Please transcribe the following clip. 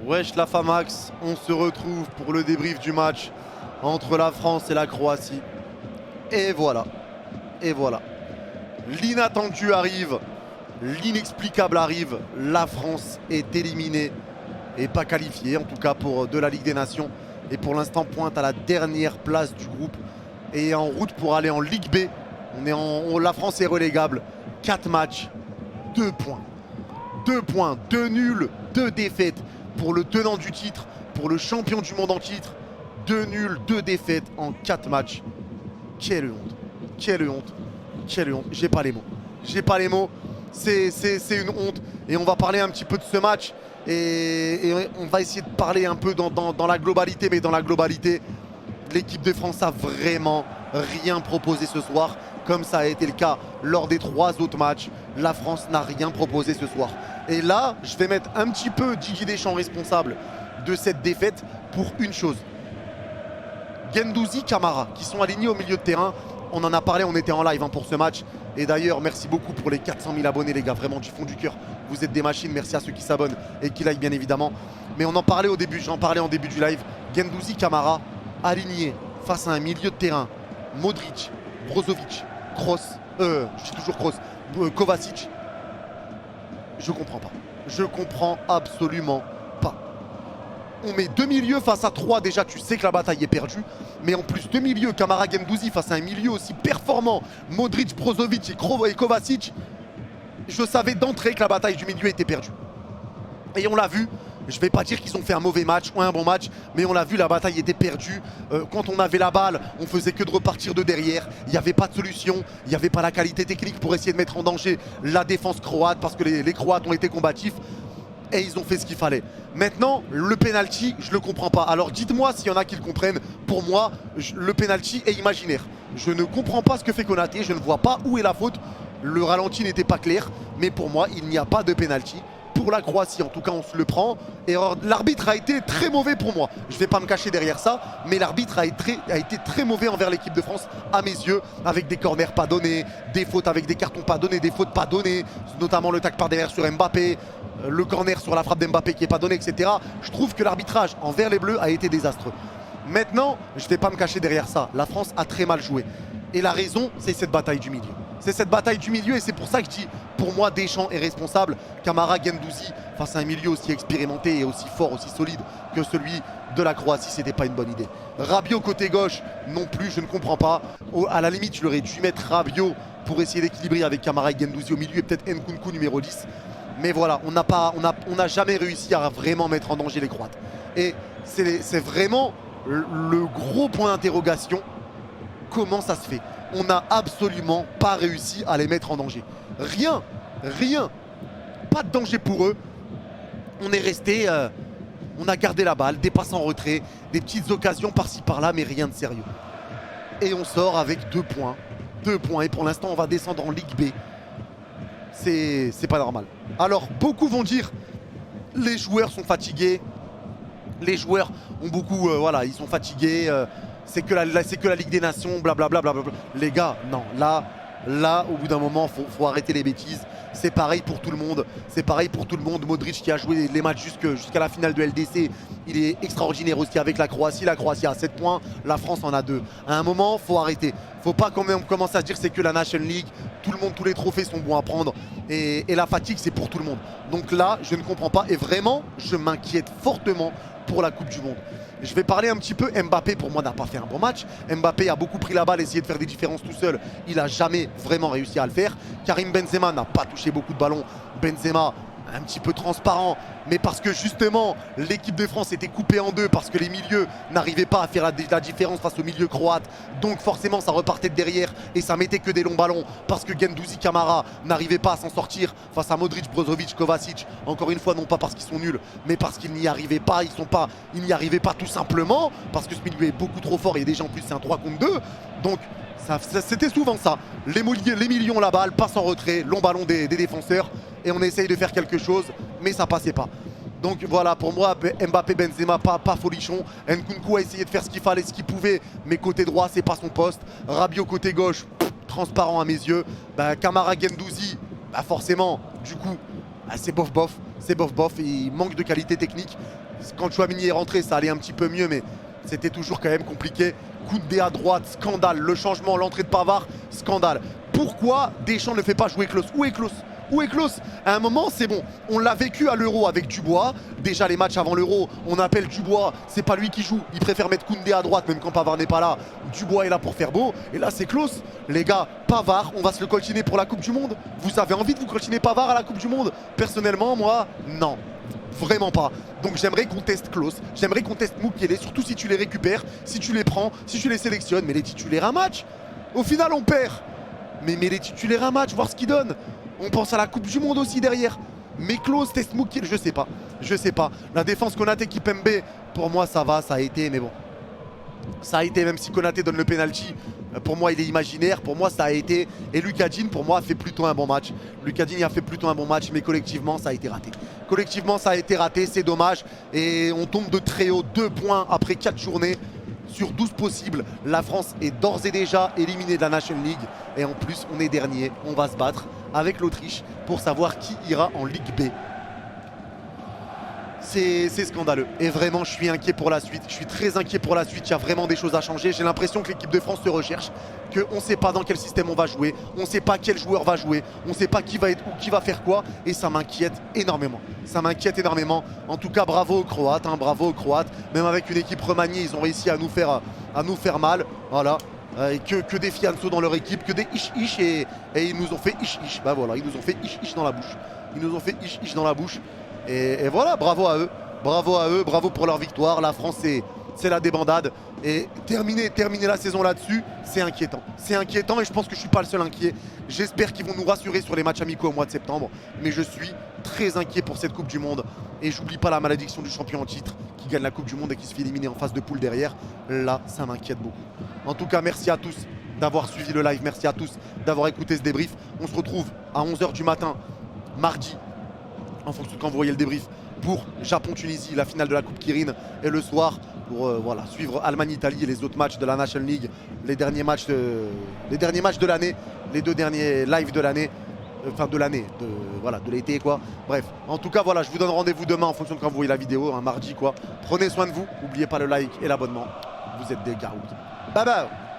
Wesh la Famax, on se retrouve pour le débrief du match entre la France et la Croatie. Et voilà, et voilà. L'inattendu arrive, l'inexplicable arrive, la France est éliminée et pas qualifiée, en tout cas pour de la Ligue des Nations. Et pour l'instant pointe à la dernière place du groupe et est en route pour aller en Ligue B. La France est relégable, 4 matchs, 2 points. 2 points, 2 nuls, 2 défaites pour le tenant du titre, pour le champion du monde en titre. 2 nuls, 2 défaites en 4 matchs. Quelle honte, quelle honte, quelle honte. J'ai pas les mots. J'ai pas les mots. C'est une honte. Et on va parler un petit peu de ce match. Et on va essayer de parler un peu dans la globalité. Mais dans la globalité, l'équipe de France a vraiment rien proposé ce soir. Comme ça a été le cas lors des 3 autres matchs. La France n'a rien proposé ce soir. Et là, je vais mettre un petit peu Didier Deschamps responsable de cette défaite pour une chose. Guendouzi, Camara, qui sont alignés au milieu de terrain. On en a parlé, on était en live pour ce match. Et d'ailleurs, merci beaucoup pour les 400 000 abonnés, les gars. Vraiment, du fond du cœur. Vous êtes des machines. Merci à ceux qui s'abonnent et qui like, bien évidemment. Mais on en parlait au début, j'en parlais en début du live. Guendouzi, Camara, alignés face à un milieu de terrain. Modric, Brozovic, Kroos, je suis toujours Kroos, Kovacic. Je comprends pas. Je comprends absolument pas. On met 2 milieux face à 3, déjà tu sais que la bataille est perdue. Mais en plus 2 milieux, Camara, Guendouzi face à un milieu aussi performant, Modric, Brozovic et Kovacic. Je savais d'entrée que la bataille du milieu était perdue. Et on l'a vu. Je ne vais pas dire qu'ils ont fait un mauvais match ou un bon match, mais on l'a vu, la bataille était perdue. Quand on avait la balle, on faisait que de repartir de derrière. Il n'y avait pas de solution, il n'y avait pas la qualité technique pour essayer de mettre en danger la défense croate, parce que les Croates ont été combatifs et ils ont fait ce qu'il fallait. Maintenant, le penalty, je ne le comprends pas. Alors dites-moi s'il y en a qui le comprennent. Pour moi, le penalty est imaginaire. Je ne comprends pas ce que fait Konaté, je ne vois pas où est la faute. Le ralenti n'était pas clair, mais pour moi, il n'y a pas de penalty. Pour la Croatie, en tout cas on se le prend. Et l'arbitre a été très mauvais pour moi. Je ne vais pas me cacher derrière ça, mais l'arbitre a été très mauvais envers l'équipe de France à mes yeux, avec des corners pas donnés, des fautes avec des cartons pas donnés, des fautes pas données, notamment le tac par derrière sur Mbappé, le corner sur la frappe d'Mbappé qui n'est pas donné, etc. Je trouve que l'arbitrage envers les Bleus a été désastreux. Maintenant, je ne vais pas me cacher derrière ça. La France a très mal joué. Et la raison, c'est cette bataille du milieu. C'est cette bataille du milieu et c'est pour ça que je dis, pour moi, Deschamps est responsable. Camara, Guendouzi, face à un milieu aussi expérimenté et aussi fort, aussi solide que celui de la Croatie, c'était pas une bonne idée. Rabiot côté gauche, non plus, je ne comprends pas. À la limite, je l'aurais dû mettre Rabiot pour essayer d'équilibrer avec Camara et Guendouzi au milieu et peut-être Nkunku numéro 10. Mais voilà, on n'a jamais réussi à vraiment mettre en danger les Croates. Et c'est vraiment le gros point d'interrogation. Comment ça se fait? On n'a absolument pas réussi à les mettre en danger. Rien, rien. Pas de danger pour eux. On est resté, on a gardé la balle, des passes en retrait, des petites occasions par-ci par-là, mais rien de sérieux. Et on sort avec 2 points. 2 points. Et pour l'instant, on va descendre en Ligue B. C'est pas normal. Alors, beaucoup vont dire, les joueurs sont fatigués. Les joueurs ont beaucoup, voilà, ils sont fatigués. C'est que la Ligue des Nations, blablabla. Les gars, non, là, au bout d'un moment, faut arrêter les bêtises. C'est pareil pour tout le monde. C'est pareil pour tout le monde. Modric qui a joué les matchs jusqu'à la finale de LDC, il est extraordinaire aussi avec la Croatie. La Croatie a 7 points, la France en a 2. À un moment, faut arrêter. Faut pas quand même commencer à se dire c'est que la Nation League. Tout le monde, tous les trophées sont bons à prendre. Et la fatigue, c'est pour tout le monde. Donc là, je ne comprends pas. Et vraiment, je m'inquiète fortement pour la Coupe du Monde. Je vais parler un petit peu. Mbappé, pour moi, n'a pas fait un bon match. Mbappé a beaucoup pris la balle, essayé de faire des différences tout seul. Il n'a jamais vraiment réussi à le faire. Karim Benzema n'a pas touché beaucoup de ballons. Benzema, un petit peu transparent, mais parce que justement l'équipe de France était coupée en deux, parce que les milieux n'arrivaient pas à faire la différence face au milieu croate, donc forcément ça repartait de derrière et ça mettait que des longs ballons, parce que Guendouzi, Camara n'arrivaient pas à s'en sortir face à Modric, Brozovic, Kovacic. Encore une fois, non pas parce qu'ils sont nuls, mais parce qu'ils n'y arrivaient pas. Ils n'y arrivaient pas tout simplement parce que ce milieu est beaucoup trop fort et déjà en plus c'est un 3 contre 2. Donc c'était souvent ça. Les millions ont la balle, passe en retrait, long ballon des défenseurs et on essaye de faire quelque chose, mais ça passait pas. Donc voilà, pour moi, Mbappé, Benzema, pas folichon. Nkunku a essayé de faire ce qu'il fallait, ce qu'il pouvait, mais côté droit, c'est pas son poste. Rabiot côté gauche, transparent à mes yeux. Camara, Guendouzi, forcément, du coup, c'est bof bof. c'est bof bof, il manque de qualité technique. Quand Tchouaméni est rentré, ça allait un petit peu mieux, mais c'était toujours quand même compliqué. Koundé à droite, scandale. Le changement, l'entrée de Pavard, scandale. Pourquoi Deschamps ne fait pas jouer Klose? Où est Klose? Où est Klose? À un moment, c'est bon. On l'a vécu à l'Euro avec Dubois. Déjà, les matchs avant l'Euro, on appelle Dubois. C'est pas lui qui joue. Il préfère mettre Koundé à droite, même quand Pavard n'est pas là. Dubois est là pour faire beau. Et là, c'est Klose. Les gars, Pavard, on va se le coltiner pour la Coupe du Monde. Vous avez envie de vous coltiner Pavard à la Coupe du Monde? Personnellement, moi, non. Vraiment pas. Donc j'aimerais qu'on teste Klose, j'aimerais qu'on teste Mukiele, surtout si tu les récupères, si tu les prends, si tu les sélectionnes. Mais les titulaires un match, au final on perd. Mais les titulaires un match, voir ce qu'ils donnent. On pense à la Coupe du Monde aussi derrière. Mais Klose, teste Mukiele, je sais pas. Je sais pas. La défense Konaté Kimpembe, pour moi ça va, ça a été, mais bon. Ça a été, même si Konaté donne le penalty, pour moi il est imaginaire, pour moi ça a été. Et Lucas Digne pour moi a fait plutôt un bon match. Lucas Digne a fait plutôt un bon match, mais collectivement ça a été raté. Collectivement ça a été raté, c'est dommage. Et on tombe de très haut, 2 points après 4 journées sur 12 possibles. La France est d'ores et déjà éliminée de la National League. Et en plus on est dernier, on va se battre avec l'Autriche pour savoir qui ira en Ligue B. C'est scandaleux et vraiment je suis inquiet pour la suite, je suis très inquiet pour la suite, il y a vraiment des choses à changer. J'ai l'impression que l'équipe de France se recherche, qu'on ne sait pas dans quel système on va jouer, on ne sait pas quel joueur va jouer, on ne sait pas qui va être où, qui va faire quoi, et ça m'inquiète énormément. Ça m'inquiète énormément. En tout cas bravo aux Croates, hein, bravo aux Croates. Même avec une équipe remaniée, ils ont réussi à nous faire mal. Voilà. Que des fianços dans leur équipe, que des ish et ils nous ont fait ish. Bah voilà, ils nous ont fait ish dans la bouche. Ils nous ont fait ish dans la bouche. Et voilà, bravo à eux, bravo pour leur victoire. La France, c'est la débandade. Et terminer la saison là-dessus, c'est inquiétant. C'est inquiétant et je pense que je ne suis pas le seul inquiet. J'espère qu'ils vont nous rassurer sur les matchs amicaux au mois de septembre. Mais je suis très inquiet pour cette Coupe du Monde. Et j'oublie pas la malédiction du champion en titre qui gagne la Coupe du Monde et qui se fait éliminer en phase de poule derrière. Là, ça m'inquiète beaucoup. En tout cas, merci à tous d'avoir suivi le live. Merci à tous d'avoir écouté ce débrief. On se retrouve à 11 h du matin, mardi, en fonction de quand vous voyez le débrief, pour Japon-Tunisie, la finale de la Coupe Kirin, et le soir pour voilà, suivre Allemagne-Italie et les autres matchs de la National League, les derniers matchs de l'année, les 2 derniers lives de l'année, enfin de l'année, de l'été quoi. Bref, en tout cas voilà, je vous donne rendez-vous demain en fonction de quand vous voyez la vidéo, un mardi quoi. Prenez soin de vous, n'oubliez pas le like et l'abonnement, vous êtes des garouds. Bye bye.